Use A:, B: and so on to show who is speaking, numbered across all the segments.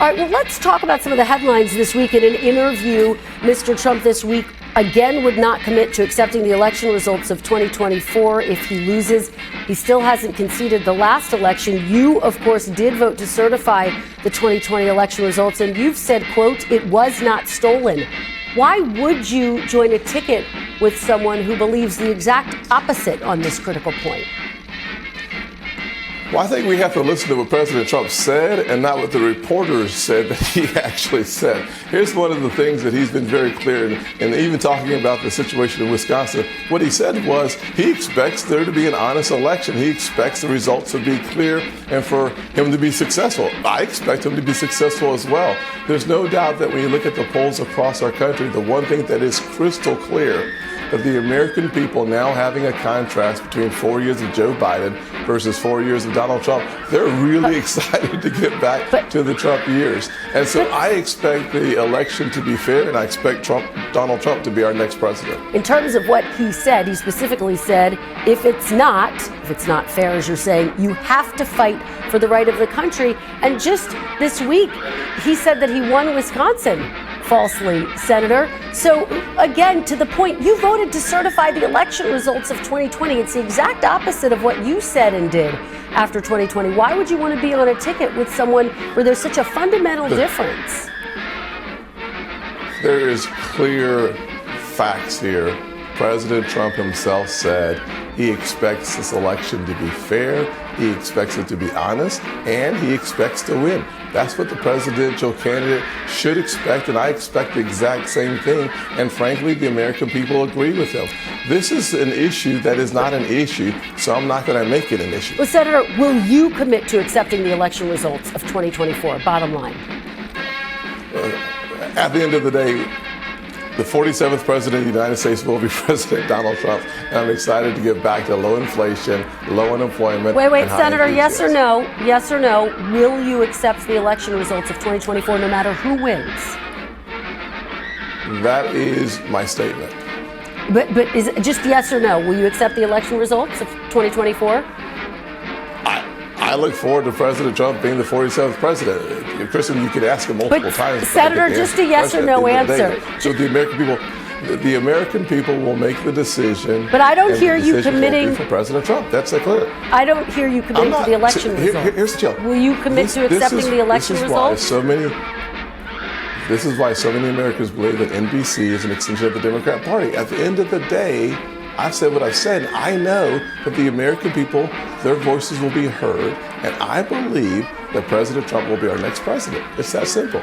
A: All right, well, let's talk about some of the headlines this week. In an interview, Mr. Trump this week again would not commit to accepting the election results of 2024 if he loses. He still hasn't conceded the last election. You, of course, did vote to certify the 2020 election results, and you've said, quote, it was not stolen. Why would you join a ticket with someone who believes the exact opposite on this critical point?
B: Well, I think we have to listen to what President Trump said and not what the reporters said that he actually said. Here's one of the things that he's been very clear in, and even talking about the situation in Wisconsin. What he said was he expects there to be an honest election. He expects the results to be clear and for him to be successful. I expect him to be successful as well. There's no doubt that when you look at the polls across our country, the one thing that is crystal clear of the American people now having a contrast between 4 years of Joe Biden versus 4 years of Donald Trump, they're really excited to get back to the Trump years. And so I expect the election to be fair, and I expect Donald Trump to be our next president.
A: In terms of what he said, he specifically said, if it's not fair, as you're saying, you have to fight for the right of the country. And just this week, he said that he won Wisconsin. Falsely, Senator. So again, to the point, you voted to certify the election results of 2020. It's the exact opposite of what you said and did after 2020. Why would you want to be on a ticket with someone where there's such a fundamental difference?
B: There is clear facts here. President Trump himself said he expects this election to be fair, he expects it to be honest, and he expects to win. That's what the presidential candidate should expect, and I expect the exact same thing. And frankly, the American people agree with him. This is an issue that is not an issue, so I'm not going to make it an issue.
A: Well, Senator, will you commit to accepting the election results of 2024? Bottom line.
B: At the end of the day, the 47th president of the United States will be President Donald Trump, and I'm excited to get back to low inflation, low unemployment.
A: Wait, Senator, yes or no? Yes or no? Will you accept the election results of 2024 no matter who wins?
B: That is my statement.
A: But is it just yes or no? Will you accept the election results of 2024?
B: I look forward to President Trump being the 47th president. Kristen, you could ask him multiple times.
A: Senator, just a yes or no answer.
B: So the American people will make the decision.
A: But I don't hear you committing
B: for President Trump. That's clear.
A: I don't hear you committing to the election results.
B: Here's the deal.
A: Will you commit to accepting the election results?
B: This is why so many Americans believe that NBC is an extension of the Democrat Party. At the end of the day, I've said what I've said. I know that the American people, their voices will be heard, and I believe that President Trump will be our next president. It's that simple.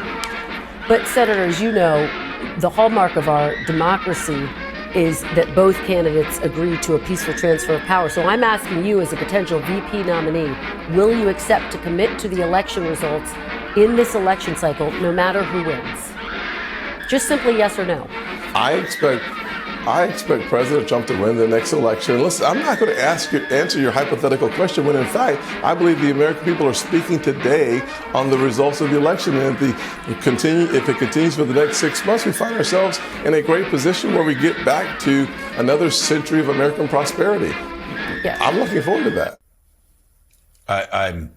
A: But, Senator, as you know, the hallmark of our democracy is that both candidates agree to a peaceful transfer of power. So I'm asking you, as a potential VP nominee, will you accept to commit to the election results in this election cycle, no matter who wins? Just simply yes or no.
B: I expect President Trump to win the next election. Listen, I'm not going to answer your hypothetical question when, in fact, I believe the American people are speaking today on the results of the election. And if it continues for the next 6 months, we find ourselves in a great position where we get back to another century of American prosperity.
A: Yeah.
B: I'm looking forward to that.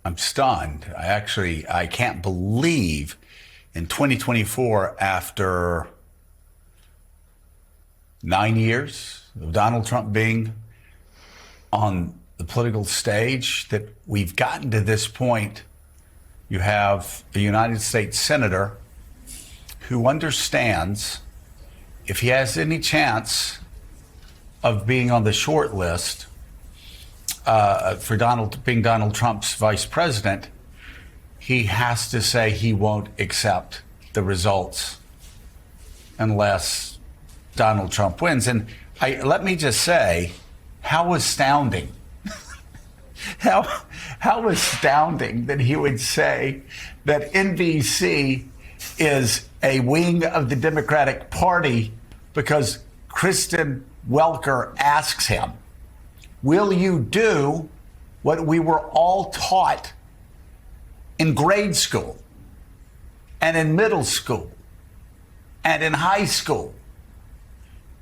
C: I'm stunned. I can't believe in 2024, after 9 years of Donald Trump being on the political stage, that we've gotten to this point. You have a United States senator who understands if he has any chance of being on the short list for being Donald Trump's vice president, he has to say he won't accept the results unless Donald Trump wins. And let me just say, how astounding, how astounding that he would say that NBC is a wing of the Democratic Party because Kristen Welker asks him, will you do what we were all taught in grade school and in middle school and in high school?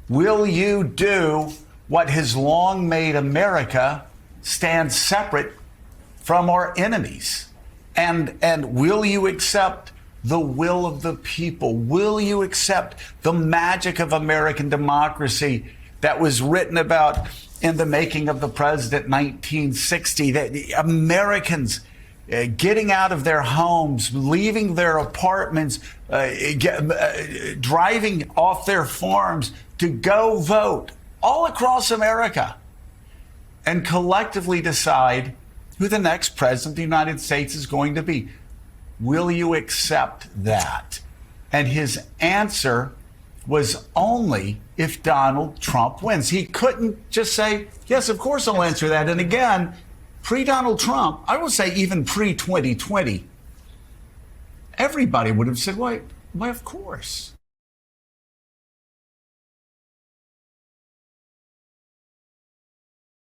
C: Will you do what has long made America stand separate from our enemies? And will you accept the will of the people? Will you accept the magic of American democracy that was written about in the making of the president 1960? That the Americans getting out of their homes, leaving their apartments, driving off their farms to go vote all across America and collectively decide who the next president of the United States is going to be. Will you accept that? And his answer was only if Donald Trump wins. He couldn't just say, yes, of course I'll answer that. And again, pre-Donald Trump, I will say even pre-2020, everybody would have said, why, of course.